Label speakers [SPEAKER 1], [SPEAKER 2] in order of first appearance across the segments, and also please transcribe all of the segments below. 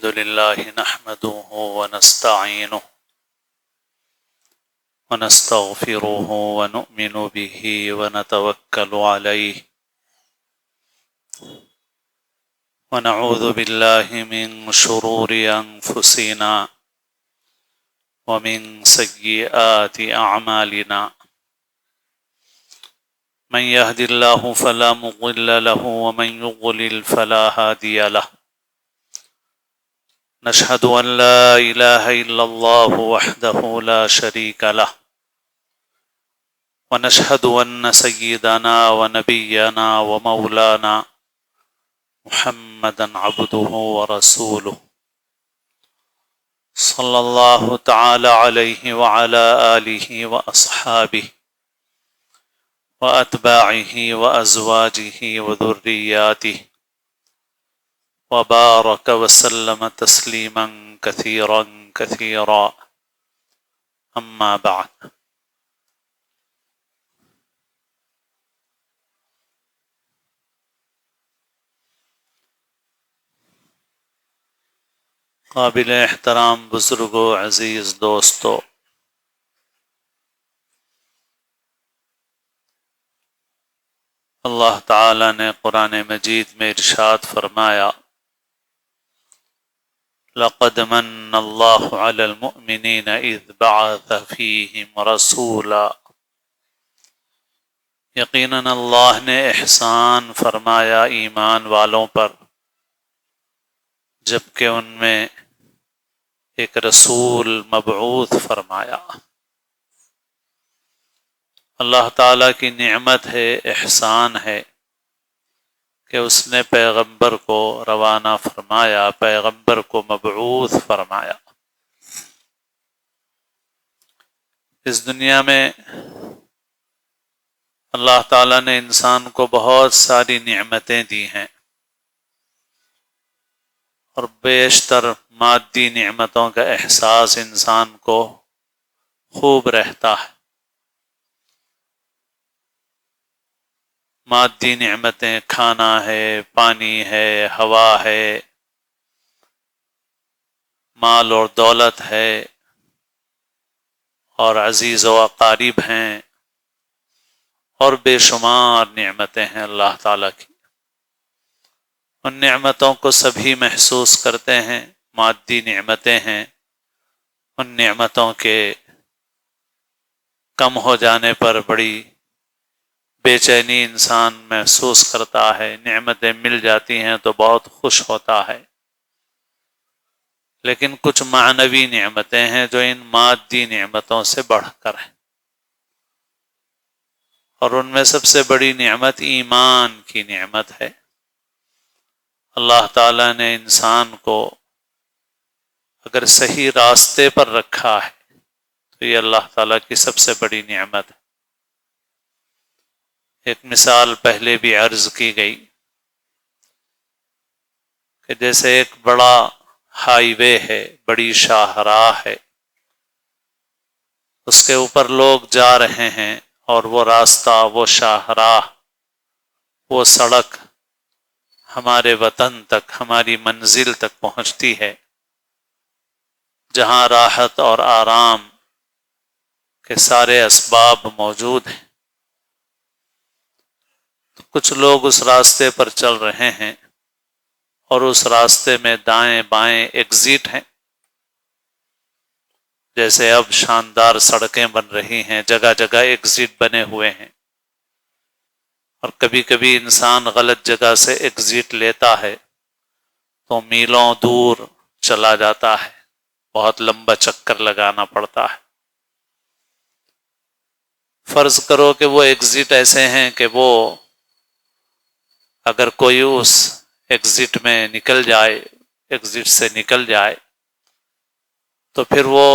[SPEAKER 1] الحمد لله نحمده ونستعينه ونستغفره ونؤمن به ونتوكل عليه ونعوذ بالله من شرور أنفسنا ومن سيئات أعمالنا من يهد الله فلا مضل له ومن يضلل فلا هادي له نشهد أن لا إله إلا الله وحده لا شريك له ونشهد أن سيدنا ونبينا ومولانا محمدا عبده ورسوله صلى الله تعالى عليه وعلى آله وأصحابه وأتباعه وأزواجه وذرياته وبارك وسلم تسليما كثيرا كثيرا أما بعد قابل احترام بزرگوں، عزیز دوستو، اللہ تعالی نے قرآن مجید میں ارشاد فرمایا لقد من اللہ علی المؤمنین اذ بعث فیہم رسولا، یقیناً اللہ نے احسان فرمایا ایمان والوں پر جبکہ ان میں ایک رسول مبعوث فرمایا۔ اللہ تعالیٰ کی نعمت ہے، احسان ہے کہ اس نے پیغمبر کو روانہ فرمایا، پیغمبر کو مبعوث فرمایا۔ اس دنیا میں اللہ تعالیٰ نے انسان کو بہت ساری نعمتیں دی ہیں اور بیشتر مادی نعمتوں کا احساس انسان کو خوب رہتا ہے۔ مادی نعمتیں کھانا ہے، پانی ہے، ہوا ہے، مال اور دولت ہے، اور عزیز و اقارب ہیں، اور بے شمار نعمتیں ہیں اللہ تعالیٰ کی۔ ان نعمتوں کو سبھی محسوس کرتے ہیں، مادی نعمتیں ہیں، ان نعمتوں کے کم ہو جانے پر بڑی بے چینی انسان محسوس کرتا ہے، نعمتیں مل جاتی ہیں تو بہت خوش ہوتا ہے۔ لیکن کچھ معنوی نعمتیں ہیں جو ان مادی نعمتوں سے بڑھ کر ہیں، اور ان میں سب سے بڑی نعمت ایمان کی نعمت ہے۔ اللہ تعالیٰ نے انسان کو اگر صحیح راستے پر رکھا ہے تو یہ اللہ تعالیٰ کی سب سے بڑی نعمت ہے۔ ایک مثال پہلے بھی عرض کی گئی کہ جیسے ایک بڑا ہائی وے ہے، بڑی شاہراہ ہے، اس کے اوپر لوگ جا رہے ہیں، اور وہ راستہ، وہ شاہراہ، وہ سڑک ہمارے وطن تک، ہماری منزل تک پہنچتی ہے، جہاں راحت اور آرام کے سارے اسباب موجود ہیں۔ کچھ لوگ اس راستے پر چل رہے ہیں اور اس راستے میں دائیں بائیں ایگزٹ ہیں، جیسے اب شاندار سڑکیں بن رہی ہیں، جگہ جگہ ایگزٹ بنے ہوئے ہیں، اور کبھی کبھی انسان غلط جگہ سے ایگزٹ لیتا ہے تو میلوں دور چلا جاتا ہے، بہت لمبا چکر لگانا پڑتا ہے۔ فرض کرو کہ وہ ایگزٹ ایسے ہیں کہ وہ اگر کوئی اس ایگزٹ میں نکل جائے، ایگزٹ سے نکل جائے، تو پھر وہ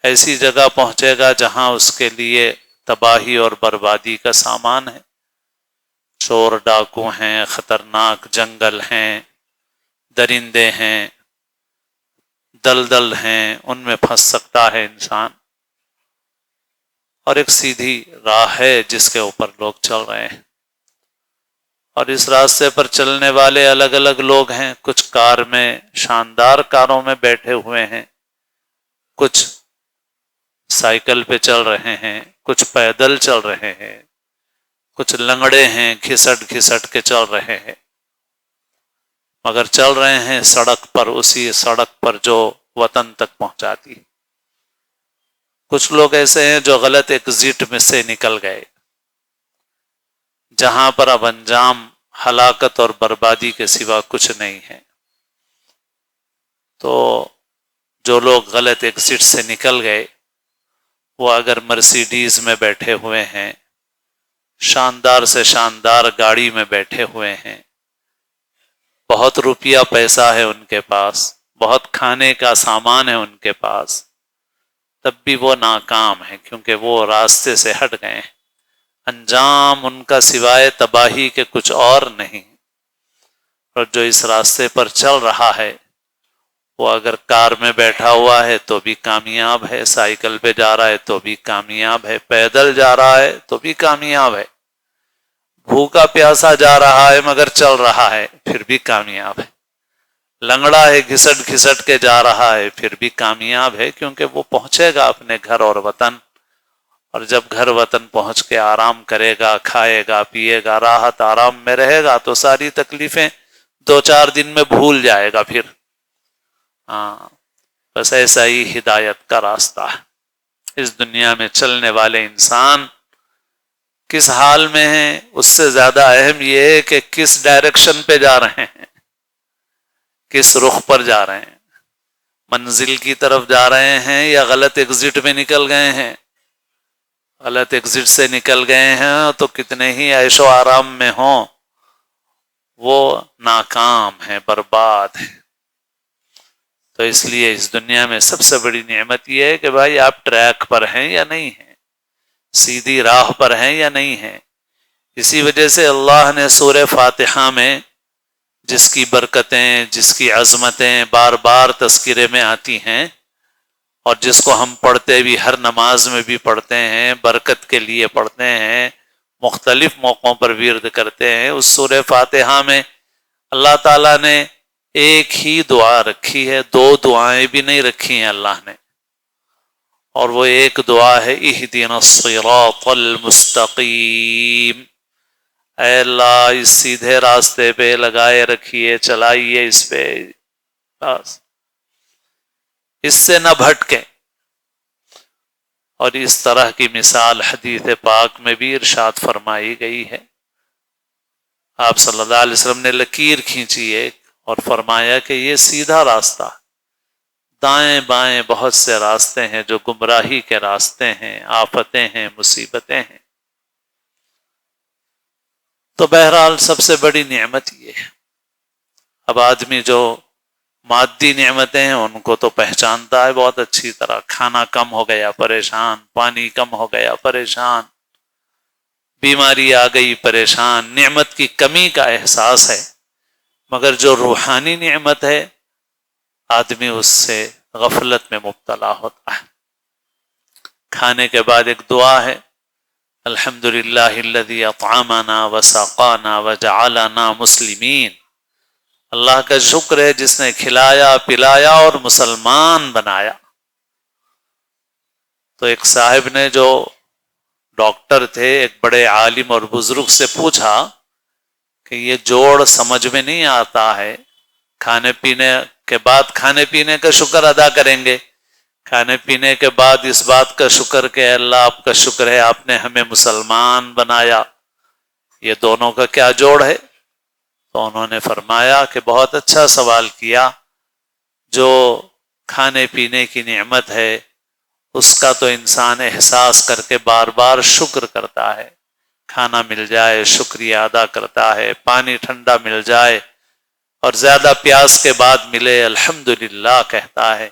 [SPEAKER 1] ایسی جگہ پہنچے گا جہاں اس کے لیے تباہی اور بربادی کا سامان ہے۔ چور ڈاکو ہیں، خطرناک جنگل ہیں، درندے ہیں، دلدل ہیں، ان میں پھنس سکتا ہے انسان، اور ایک سیدھی راہ ہے جس کے اوپر لوگ چل رہے ہیں، اور اس راستے پر چلنے والے الگ الگ لوگ ہیں، کچھ کار میں، شاندار کاروں میں بیٹھے ہوئے ہیں، کچھ سائیکل پہ چل رہے ہیں، کچھ پیدل چل رہے ہیں، کچھ لنگڑے ہیں، گھسٹ گھسٹ کے چل رہے ہیں، مگر چل رہے ہیں سڑک پر، اسی سڑک پر جو وطن تک پہنچاتی۔ کچھ لوگ ایسے ہیں جو غلط ایگزٹ میں سے نکل گئے، جہاں پر اب انجام ہلاکت اور بربادی کے سوا کچھ نہیں ہے۔ تو جو لوگ غلط ایگزٹ سے نکل گئے، وہ اگر مرسیڈیز میں بیٹھے ہوئے ہیں، شاندار سے شاندار گاڑی میں بیٹھے ہوئے ہیں، بہت روپیہ پیسہ ہے ان کے پاس، بہت کھانے کا سامان ہے ان کے پاس، تب بھی وہ ناکام ہیں، کیونکہ وہ راستے سے ہٹ گئے ہیں۔ انجام ان کا سوائے تباہی کے کچھ اور نہیں۔ اور جو اس راستے پر چل رہا ہے، وہ اگر کار میں بیٹھا ہوا ہے تو بھی کامیاب ہے، سائیکل پہ جا رہا ہے تو بھی کامیاب ہے، پیدل جا رہا ہے تو بھی کامیاب ہے، بھوکا پیاسا جا رہا ہے مگر چل رہا ہے پھر بھی کامیاب ہے، لنگڑا ہے گھسٹ گھسٹ کے جا رہا ہے پھر بھی کامیاب ہے، کیونکہ وہ پہنچے گا اپنے گھر اور وطن۔ اور جب گھر وطن پہنچ کے آرام کرے گا، کھائے گا، پیے گا، راحت آرام میں رہے گا، تو ساری تکلیفیں 2-4 دن میں بھول جائے گا پھر۔ بس ایسا ہی ہدایت کا راستہ ہے۔ اس دنیا میں چلنے والے انسان کس حال میں ہیں، اس سے زیادہ اہم یہ ہے کہ کس ڈائریکشن پہ جا رہے ہیں، کس رخ پر جا رہے ہیں، منزل کی طرف جا رہے ہیں یا غلط ایگزٹ میں نکل گئے ہیں۔ غلط ایگزٹ سے نکل گئے ہیں تو کتنے ہی عیش و آرام میں ہوں، وہ ناکام ہیں، برباد ہیں۔ تو اس لیے اس دنیا میں سب سے بڑی نعمت یہ ہے کہ بھائی آپ ٹریک پر ہیں یا نہیں ہیں، سیدھی راہ پر ہیں یا نہیں ہیں۔ اسی وجہ سے اللہ نے سورہ فاتحہ میں جس کی برکتیں، جس کی عظمتیں بار بار تذکرے میں آتی ہیں، اور جس کو ہم پڑھتے بھی، ہر نماز میں بھی پڑھتے ہیں، برکت کے لیے پڑھتے ہیں، مختلف موقعوں پر ورد کرتے ہیں، اس سورہ فاتحہ میں اللہ تعالیٰ نے ایک ہی دعا رکھی ہے، 2 دعائیں بھی نہیں رکھی ہیں اللہ نے، اور وہ ایک دعا ہے اہدنا الصراط المستقیم، اے اللہ اس سیدھے راستے پہ لگائے رکھیے، چلائیے اس پہ، بس اس سے نہ بھٹکیں۔ اور اس طرح کی مثال حدیث پاک میں بھی ارشاد فرمائی گئی ہے۔ آپ صلی اللہ علیہ وسلم نے لکیر کھینچی ایک اور فرمایا کہ یہ سیدھا راستہ، دائیں بائیں بہت سے راستے ہیں جو گمراہی کے راستے ہیں، آفتیں ہیں، مصیبتیں ہیں۔ تو بہرحال سب سے بڑی نعمت یہ ہے۔ اب آدمی جو مادی نعمتیں ہیں ان کو تو پہچانتا ہے بہت اچھی طرح، کھانا کم ہو گیا پریشان، پانی کم ہو گیا پریشان، بیماری آ گئی پریشان، نعمت کی کمی کا احساس ہے۔ مگر جو روحانی نعمت ہے، آدمی اس سے غفلت میں مبتلا ہوتا ہے۔ کھانے کے بعد ایک دعا ہے، الحمدللہ الذی اطعمنا وسقانا وجعلنا مسلمین، اللہ کا شکر ہے جس نے کھلایا پلایا اور مسلمان بنایا۔ تو ایک صاحب نے جو ڈاکٹر تھے، ایک بڑے عالم اور بزرگ سے پوچھا کہ یہ جوڑ سمجھ میں نہیں آتا ہے، کھانے پینے کے بعد کھانے پینے کا شکر ادا کریں گے، کھانے پینے کے بعد اس بات کا شکر کہ اللہ آپ کا شکر ہے آپ نے ہمیں مسلمان بنایا، یہ دونوں کا کیا جوڑ ہے؟ تو انہوں نے فرمایا کہ بہت اچھا سوال کیا، جو کھانے پینے کی نعمت ہے اس کا تو انسان احساس کر کے بار بار شکر کرتا ہے، کھانا مل جائے شکریہ ادا کرتا ہے، پانی ٹھنڈا مل جائے اور زیادہ پیاس کے بعد ملے الحمدللہ کہتا ہے۔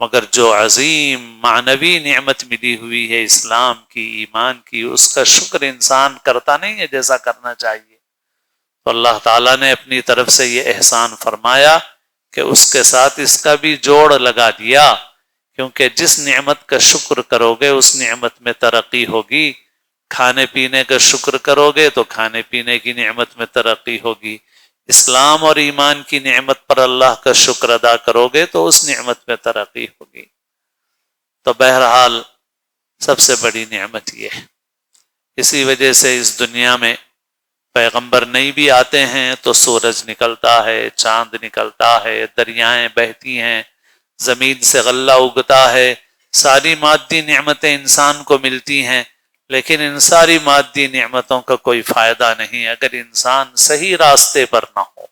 [SPEAKER 1] مگر جو عظیم معنوی نعمت ملی ہوئی ہے اسلام کی، ایمان کی، اس کا شکر انسان کرتا نہیں ہے جیسا کرنا چاہیے۔ تو اللہ تعالیٰ نے اپنی طرف سے یہ احسان فرمایا کہ اس کے ساتھ اس کا بھی جوڑ لگا دیا، کیونکہ جس نعمت کا شکر کرو گے اس نعمت میں ترقی ہوگی، کھانے پینے کا شکر کرو گے تو کھانے پینے کی نعمت میں ترقی ہوگی، اسلام اور ایمان کی نعمت پر اللہ کا شکر ادا کرو گے تو اس نعمت میں ترقی ہوگی۔ تو بہرحال سب سے بڑی نعمت یہ ہے۔ اسی وجہ سے اس دنیا میں پیغمبر نہیں بھی آتے ہیں تو سورج نکلتا ہے، چاند نکلتا ہے، دریائیں بہتی ہیں، زمین سے غلہ اگتا ہے، ساری مادی نعمتیں انسان کو ملتی ہیں، لیکن ان ساری مادی نعمتوں کا کوئی فائدہ نہیں اگر انسان صحیح راستے پر نہ ہو۔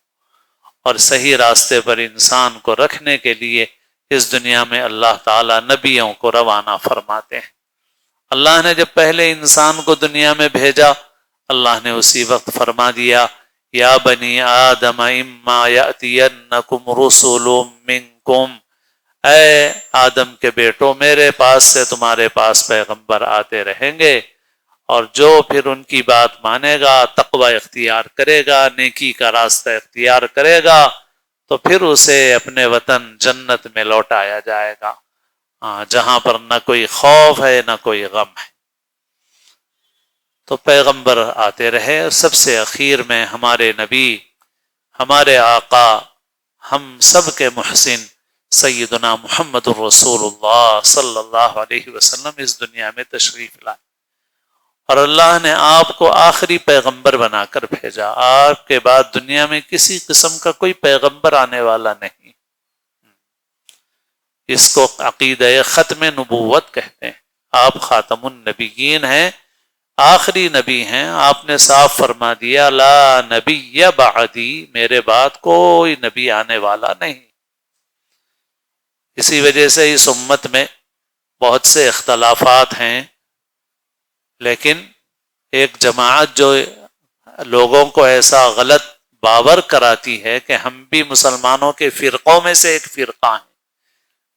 [SPEAKER 1] اور صحیح راستے پر انسان کو رکھنے کے لیے اس دنیا میں اللہ تعالیٰ نبیوں کو روانہ فرماتے ہیں۔ اللہ نے جب پہلے انسان کو دنیا میں بھیجا، اللہ نے اسی وقت فرما دیا، یا بنی آدم اما یأتینکم رسول منکم، اے آدم کے بیٹو میرے پاس سے تمہارے پاس پیغمبر آتے رہیں گے، اور جو پھر ان کی بات مانے گا، تقوی اختیار کرے گا، نیکی کا راستہ اختیار کرے گا، تو پھر اسے اپنے وطن جنت میں لوٹایا جائے گا، جہاں پر نہ کوئی خوف ہے نہ کوئی غم ہے۔ تو پیغمبر آتے رہے، اور سب سے اخیر میں ہمارے نبی، ہمارے آقا، ہم سب کے محسن سیدنا محمد الرسول اللہ صلی اللہ علیہ وسلم اس دنیا میں تشریف لائے، اور اللہ نے آپ کو آخری پیغمبر بنا کر بھیجا۔ آپ کے بعد دنیا میں کسی قسم کا کوئی پیغمبر آنے والا نہیں۔ اس کو عقیدہ ختم نبوت کہتے ہیں۔ آپ خاتم النبیین ہیں، آخری نبی ہیں۔ آپ نے صاف فرما دیا، لا نبی بعدی، میرے بعد کوئی نبی آنے والا نہیں۔ اسی وجہ سے اس امت میں بہت سے اختلافات ہیں، لیکن ایک جماعت جو لوگوں کو ایسا غلط باور کراتی ہے کہ ہم بھی مسلمانوں کے فرقوں میں سے ایک فرقہ ہیں،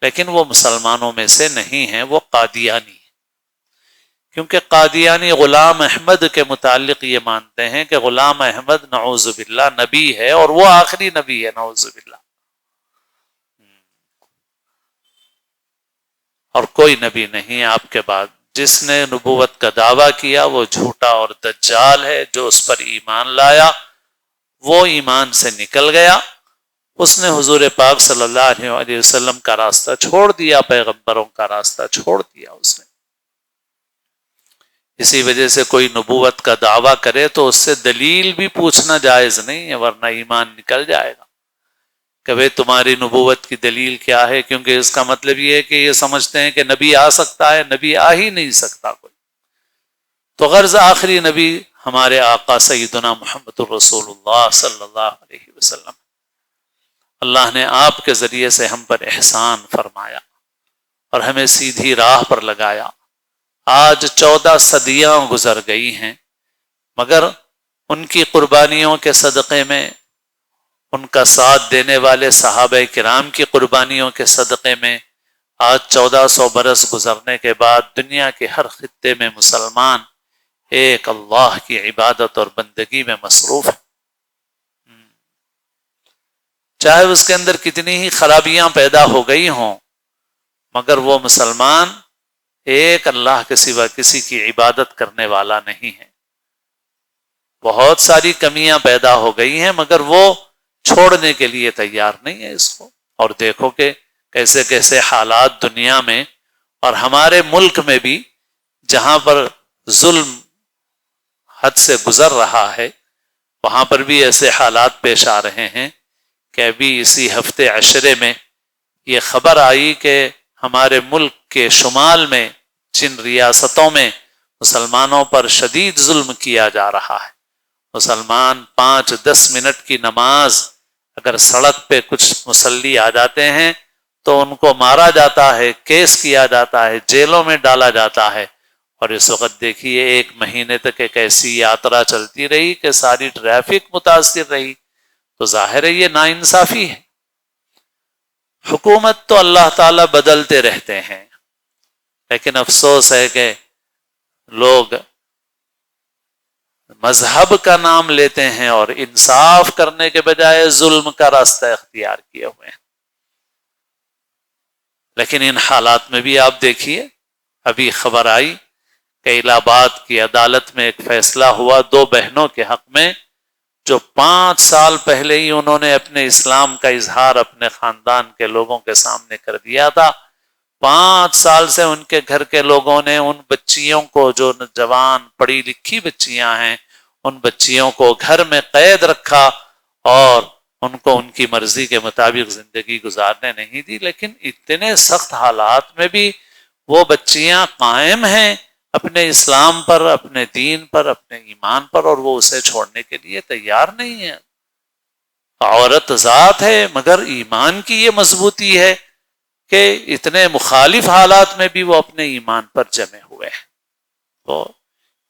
[SPEAKER 1] لیکن وہ مسلمانوں میں سے نہیں ہیں، وہ قادیانی ہیں۔ کیونکہ قادیانی غلام احمد کے متعلق یہ مانتے ہیں کہ غلام احمد نعوذ باللہ نبی ہے، اور وہ آخری نبی ہے، نعوذ باللہ، اور کوئی نبی نہیں آپ کے بعد۔ جس نے نبوت کا دعویٰ کیا وہ جھوٹا اور دجال ہے، جو اس پر ایمان لایا وہ ایمان سے نکل گیا، اس نے حضور پاک صلی اللہ علیہ وسلم کا راستہ چھوڑ دیا، پیغمبروں کا راستہ چھوڑ دیا اس نے۔ اسی وجہ سے کوئی نبوت کا دعویٰ کرے تو اس سے دلیل بھی پوچھنا جائز نہیں ہے، ورنہ ایمان نکل جائے گا کہ بھئی تمہاری نبوت کی دلیل کیا ہے، کیونکہ اس کا مطلب یہ ہے کہ یہ سمجھتے ہیں کہ نبی آ سکتا ہے، نبی آ ہی نہیں سکتا کوئی۔ تو غرض آخری نبی ہمارے آقا سیدنا محمد الرسول اللہ صلی اللہ علیہ وسلم، اللہ نے آپ کے ذریعے سے ہم پر احسان فرمایا اور ہمیں سیدھی راہ پر لگایا۔ آج 14 صدیاں گزر گئی ہیں، مگر ان کی قربانیوں کے صدقے میں، ان کا ساتھ دینے والے صحابہ کرام کی قربانیوں کے صدقے میں، آج 1400 برس گزرنے کے بعد دنیا کے ہر خطے میں مسلمان ایک اللہ کی عبادت اور بندگی میں مصروف ہے، چاہے اس کے اندر کتنی ہی خرابیاں پیدا ہو گئی ہوں، مگر وہ مسلمان ایک اللہ کے سوا کسی کی عبادت کرنے والا نہیں ہے۔ بہت ساری کمیاں پیدا ہو گئی ہیں، مگر وہ چھوڑنے کے لیے تیار نہیں ہے اس کو۔ اور دیکھو کہ کیسے کیسے حالات دنیا میں اور ہمارے ملک میں بھی، جہاں پر ظلم حد سے گزر رہا ہے، وہاں پر بھی ایسے حالات پیش آ رہے ہیں کہ ابھی اسی ہفتے عشرے میں یہ خبر آئی کہ ہمارے ملک کے شمال میں جن ریاستوں میں مسلمانوں پر شدید ظلم کیا جا رہا ہے، مسلمان 5-10 منٹ کی نماز اگر سڑک پہ کچھ مصلی آ جاتے ہیں تو ان کو مارا جاتا ہے، کیس کیا جاتا ہے، جیلوں میں ڈالا جاتا ہے۔ اور اس وقت دیکھیے 1 مہینے تک ایک ایسی یاترا چلتی رہی کہ ساری ٹریفک متاثر رہی، تو ظاہر ہے یہ ناانصافی ہے۔ حکومت تو اللہ تعالیٰ بدلتے رہتے ہیں، لیکن افسوس ہے کہ لوگ مذہب کا نام لیتے ہیں اور انصاف کرنے کے بجائے ظلم کا راستہ اختیار کیے ہوئے ہیں۔ لیکن ان حالات میں بھی آپ دیکھیے، ابھی خبر آئی کہ الہ آباد کی عدالت میں ایک فیصلہ ہوا 2 بہنوں کے حق میں، جو 5 سال پہلے ہی انہوں نے اپنے اسلام کا اظہار اپنے خاندان کے لوگوں کے سامنے کر دیا تھا۔ 5 سال سے ان کے گھر کے لوگوں نے ان بچیوں کو، جو جوان پڑھی لکھی بچیاں ہیں، ان بچیوں کو گھر میں قید رکھا اور ان کو ان کی مرضی کے مطابق زندگی گزارنے نہیں دی، لیکن اتنے سخت حالات میں بھی وہ بچیاں قائم ہیں اپنے اسلام پر، اپنے دین پر، اپنے ایمان پر، اور وہ اسے چھوڑنے کے لیے تیار نہیں ہے۔ عورت ذات ہے مگر ایمان کی یہ مضبوطی ہے کہ اتنے مخالف حالات میں بھی وہ اپنے ایمان پر جمے ہوئے ہیں۔ تو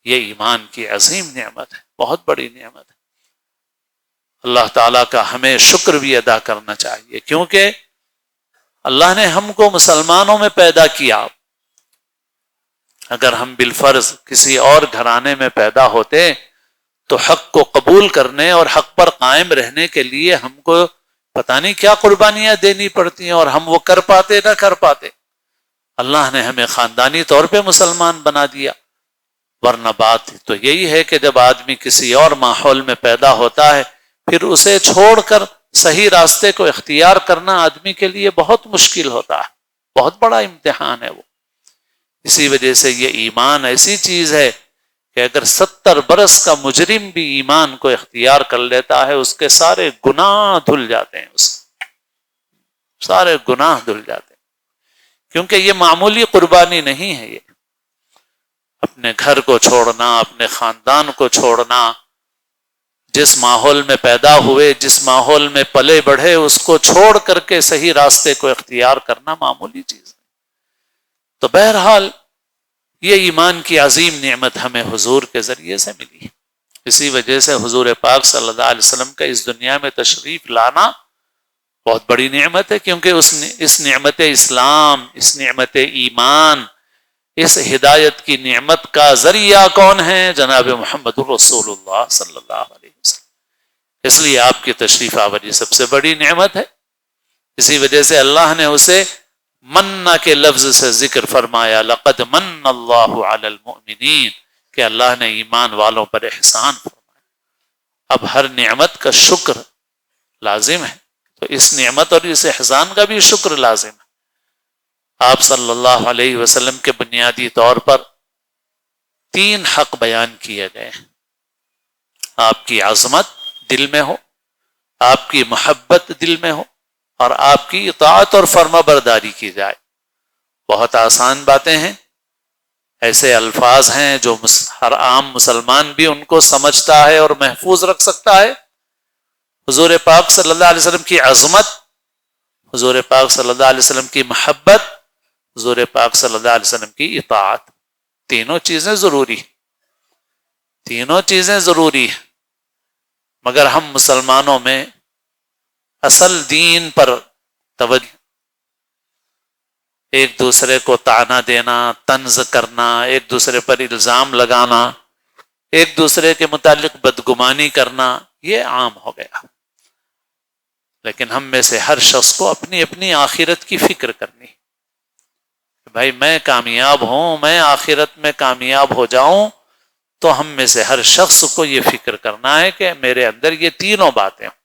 [SPEAKER 1] یہ ایمان کی عظیم نعمت ہے، بہت بڑی نعمت ہے۔ اللہ تعالیٰ کا ہمیں شکر بھی ادا کرنا چاہیے، کیونکہ اللہ نے ہم کو مسلمانوں میں پیدا کیا۔ اگر ہم بالفرض کسی اور گھرانے میں پیدا ہوتے تو حق کو قبول کرنے اور حق پر قائم رہنے کے لیے ہم کو پتہ نہیں کیا قربانیاں دینی پڑتی ہیں، اور ہم وہ کر پاتے نہ کر پاتے۔ اللہ نے ہمیں خاندانی طور پہ مسلمان بنا دیا، ورنہ بات تو یہی ہے کہ جب آدمی کسی اور ماحول میں پیدا ہوتا ہے پھر اسے چھوڑ کر صحیح راستے کو اختیار کرنا آدمی کے لیے بہت مشکل ہوتا ہے، بہت بڑا امتحان ہے وہ۔ اسی وجہ سے یہ ایمان ایسی چیز ہے کہ اگر 70 برس کا مجرم بھی ایمان کو اختیار کر لیتا ہے، اس کے سارے گناہ دھل جاتے ہیں، اس سارے گناہ دھل جاتے ہیں، کیونکہ یہ معمولی قربانی نہیں ہے۔ یہ اپنے گھر کو چھوڑنا، اپنے خاندان کو چھوڑنا، جس ماحول میں پیدا ہوئے، جس ماحول میں پلے بڑھے، اس کو چھوڑ کر کے صحیح راستے کو اختیار کرنا معمولی چیز ہے۔ تو بہرحال یہ ایمان کی عظیم نعمت ہمیں حضور کے ذریعے سے ملی۔ اسی وجہ سے حضور پاک صلی اللہ علیہ وسلم کا اس دنیا میں تشریف لانا بہت بڑی نعمت ہے، کیونکہ اس نعمت اسلام، اس نعمت ایمان، اس ہدایت کی نعمت کا ذریعہ کون ہے؟ جناب محمد الرسول اللہ صلی اللہ علیہ وسلم۔ اس لیے آپ کی تشریف آوری سب سے بڑی نعمت ہے۔ اسی وجہ سے اللہ نے اسے منّا کے لفظ سے ذکر فرمایا، لقد من اللہ علی المؤمنین، کہ اللہ نے ایمان والوں پر احسان فرمایا۔ اب ہر نعمت کا شکر لازم ہے، تو اس نعمت اور اس احسان کا بھی شکر لازم ہے۔ آپ صلی اللہ علیہ وسلم کے بنیادی طور پر 3 حق بیان کیے گئے ہیں۔ آپ کی عظمت دل میں ہو، آپ کی محبت دل میں ہو، اور آپ کی اطاعت اور فرما برداری کی جائے۔ بہت آسان باتیں ہیں، ایسے الفاظ ہیں جو ہر عام مسلمان بھی ان کو سمجھتا ہے اور محفوظ رکھ سکتا ہے۔ حضور پاک صلی اللہ علیہ وسلم کی عظمت، حضور پاک صلی اللہ علیہ وسلم کی محبت، حضور پاک صلی اللہ علیہ وسلم کی اطاعت، تینوں چیزیں ضروری ہیں، تینوں چیزیں ضروری ہیں۔ مگر ہم مسلمانوں میں اصل دین پر توجہ، ایک دوسرے کو طعنہ دینا، طنز کرنا، ایک دوسرے پر الزام لگانا، ایک دوسرے کے متعلق بدگمانی کرنا، یہ عام ہو گیا۔ لیکن ہم میں سے ہر شخص کو اپنی اپنی آخرت کی فکر کرنی، بھائی میں کامیاب ہوں، میں آخرت میں کامیاب ہو جاؤں، تو ہم میں سے ہر شخص کو یہ فکر کرنا ہے کہ میرے اندر یہ تینوں باتیں ہوں۔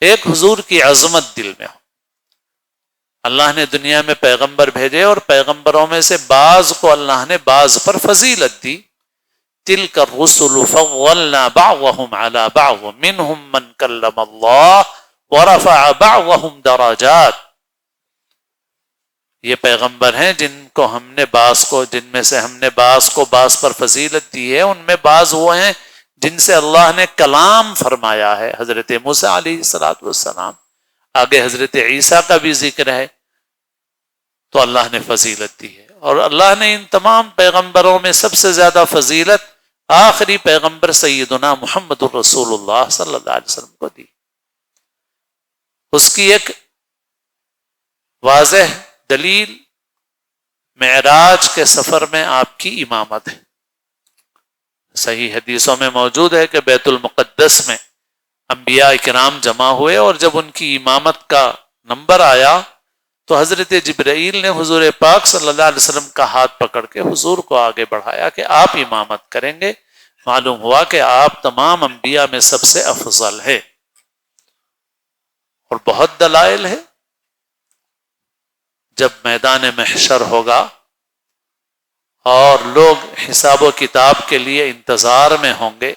[SPEAKER 1] ایک، حضور کی عظمت دل میں ہو۔ اللہ نے دنیا میں پیغمبر بھیجے، اور پیغمبروں میں سے بعض کو اللہ نے بعض پر فضیلت دی۔ تلک الرسل فضلنا بعضهم على بعض منهم من کلم اللہ ورفع بعضهم درجات۔ یہ پیغمبر ہیں جن میں سے ہم نے بعض کو بعض پر فضیلت دی ہے۔ ان میں بعض وہ ہیں جن سے اللہ نے کلام فرمایا ہے، حضرت موسیٰ علیہ السلام، آگے حضرت عیسیٰ کا بھی ذکر ہے، تو اللہ نے فضیلت دی ہے۔ اور اللہ نے ان تمام پیغمبروں میں سب سے زیادہ فضیلت آخری پیغمبر سیدنا محمد الرسول اللہ صلی اللہ علیہ وسلم کو دی۔ اس کی ایک واضح دلیل معراج کے سفر میں آپ کی امامت ہے۔ صحیح حدیثوں میں موجود ہے کہ بیت المقدس میں انبیاء کرام جمع ہوئے، اور جب ان کی امامت کا نمبر آیا تو حضرت جبرائیل نے حضور پاک صلی اللہ علیہ وسلم کا ہاتھ پکڑ کے حضور کو آگے بڑھایا کہ آپ امامت کریں گے. معلوم ہوا کہ آپ تمام انبیاء میں سب سے افضل ہے. اور بہت دلائل ہے. جب میدان محشر ہوگا اور لوگ حساب و کتاب کے لیے انتظار میں ہوں گے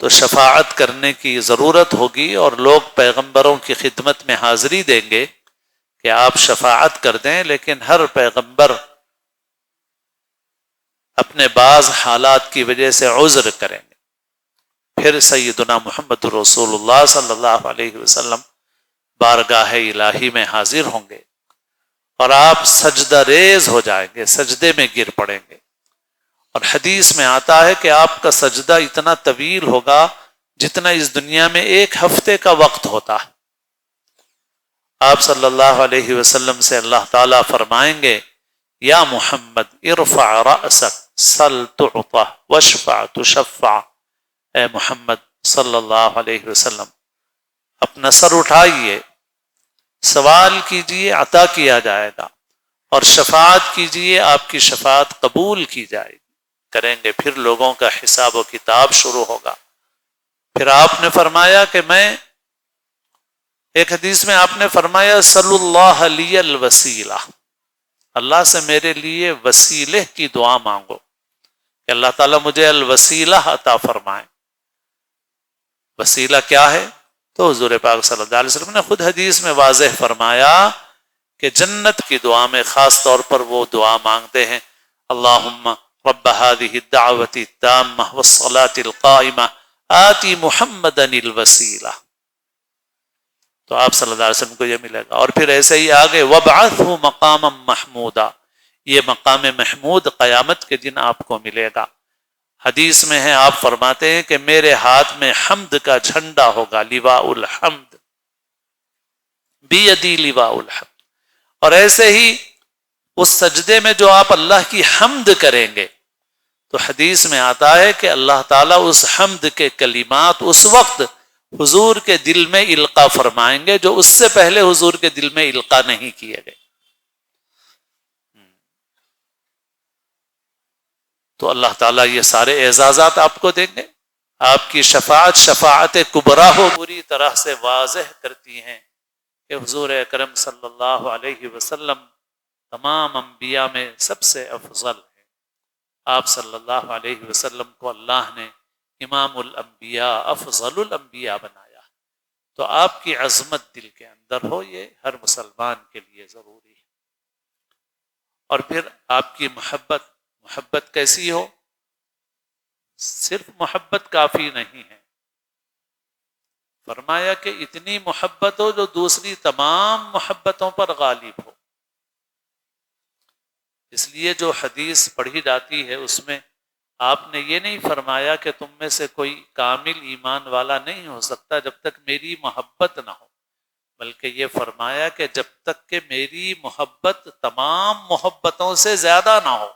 [SPEAKER 1] تو شفاعت کرنے کی ضرورت ہوگی اور لوگ پیغمبروں کی خدمت میں حاضری دیں گے کہ آپ شفاعت کر دیں. لیکن ہر پیغمبر اپنے بعض حالات کی وجہ سے عذر کریں گے. پھر سیدنا محمد رسول اللہ صلی اللہ علیہ وسلم بارگاہ الہی میں حاضر ہوں گے اور آپ سجدہ ریز ہو جائیں گے، سجدے میں گر پڑیں گے. اور حدیث میں آتا ہے کہ آپ کا سجدہ اتنا طویل ہوگا جتنا اس دنیا میں ایک ہفتے کا وقت ہوتا ہے. آپ صلی اللہ علیہ وسلم سے اللہ تعالیٰ فرمائیں گے یا محمد ارفع رأسک سل تعطى واشفع تشفع. اے محمد صلی اللہ علیہ وسلم اپنا سر اٹھائیے، سوال کیجئے عطا کیا جائے گا، اور شفاعت کیجئے آپ کی شفاعت قبول کی جائے گی. کریں گے پھر لوگوں کا حساب و کتاب شروع ہوگا. پھر آپ نے فرمایا کہ ایک حدیث میں آپ نے فرمایا صلی اللہ علی الوسیلہ، اللہ سے میرے لیے وسیلے کی دعا مانگو کہ اللہ تعالیٰ مجھے الوسیلہ عطا فرمائے. وسیلہ کیا ہے؟ تو حضور پاک صلی اللہ علیہ وسلم نے خود حدیث میں واضح فرمایا کہ جنت کی دعا میں خاص طور پر وہ دعا مانگتے ہیں اللہم رب هذه الدعوة التامة والصلاة القائمة آتی محمدا الوسیلہ. تو آپ صلی اللہ علیہ وسلم کو یہ ملے گا. اور پھر ایسے ہی آگے وابعثہ مقاما محمودا، یہ مقام محمود قیامت کے دن آپ کو ملے گا. حدیث میں ہے آپ فرماتے ہیں کہ میرے ہاتھ میں حمد کا جھنڈا ہوگا، لواء الحمد، بیدی لواء الحمد. اور ایسے ہی اس سجدے میں جو آپ اللہ کی حمد کریں گے تو حدیث میں آتا ہے کہ اللہ تعالیٰ اس حمد کے کلمات اس وقت حضور کے دل میں القاء فرمائیں گے جو اس سے پہلے حضور کے دل میں القاء نہیں کیے گئے. تو اللہ تعالیٰ یہ سارے اعزازات آپ کو دیں گے. آپ کی شفاعت شفاعت کبریٰ ہو پوری طرح سے واضح کرتی ہیں کہ حضور اکرم صلی اللہ علیہ وسلم تمام انبیاء میں سب سے افضل ہیں. آپ صلی اللہ علیہ وسلم کو اللہ نے امام الانبیاء افضل الانبیاء بنایا. تو آپ کی عظمت دل کے اندر ہو، یہ ہر مسلمان کے لیے ضروری ہے. اور پھر آپ کی محبت کیسی ہو؟ صرف محبت کافی نہیں ہے، فرمایا کہ اتنی محبت ہو جو دوسری تمام محبتوں پر غالب ہو. اس لیے جو حدیث پڑھی جاتی ہے اس میں آپ نے یہ نہیں فرمایا کہ تم میں سے کوئی کامل ایمان والا نہیں ہو سکتا جب تک میری محبت نہ ہو، بلکہ یہ فرمایا کہ جب تک کہ میری محبت تمام محبتوں سے زیادہ نہ ہو،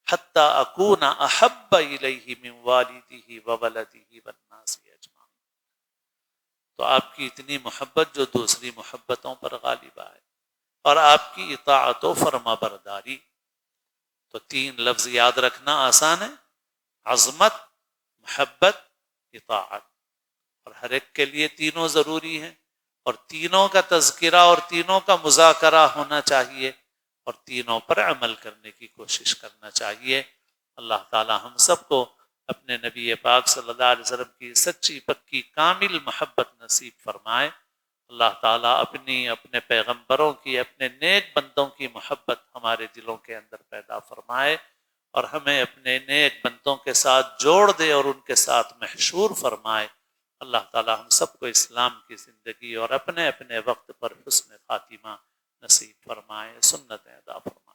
[SPEAKER 1] حتی اکون احب الیہ من والدہ وولدہ والناس اجمعین. تو آپ کی اتنی محبت جو دوسری محبتوں پر غالب آئے، اور آپ کی اطاعت و فرما برداری. تو تین لفظ یاد رکھنا آسان ہے، عظمت، محبت، اطاعت. اور ہر ایک کے لیے تینوں ضروری ہیں، اور تینوں کا تذکرہ اور تینوں کا مذاکرہ ہونا چاہیے، اور تینوں پر عمل کرنے کی کوشش کرنا چاہیے. اللہ تعالی ہم سب کو اپنے نبی پاک صلی اللہ علیہ وسلم کی سچی پکی کامل محبت نصیب فرمائے. اللہ تعالیٰ اپنے پیغمبروں کی، اپنے نیک بندوں کی محبت ہمارے دلوں کے اندر پیدا فرمائے، اور ہمیں اپنے نیک بندوں کے ساتھ جوڑ دے اور ان کے ساتھ محشور فرمائے. اللہ تعالیٰ ہم سب کو اسلام کی زندگی اور اپنے اپنے وقت پر حسن خاتمہ نصیب فرمائے، سنت ادا فرمائے.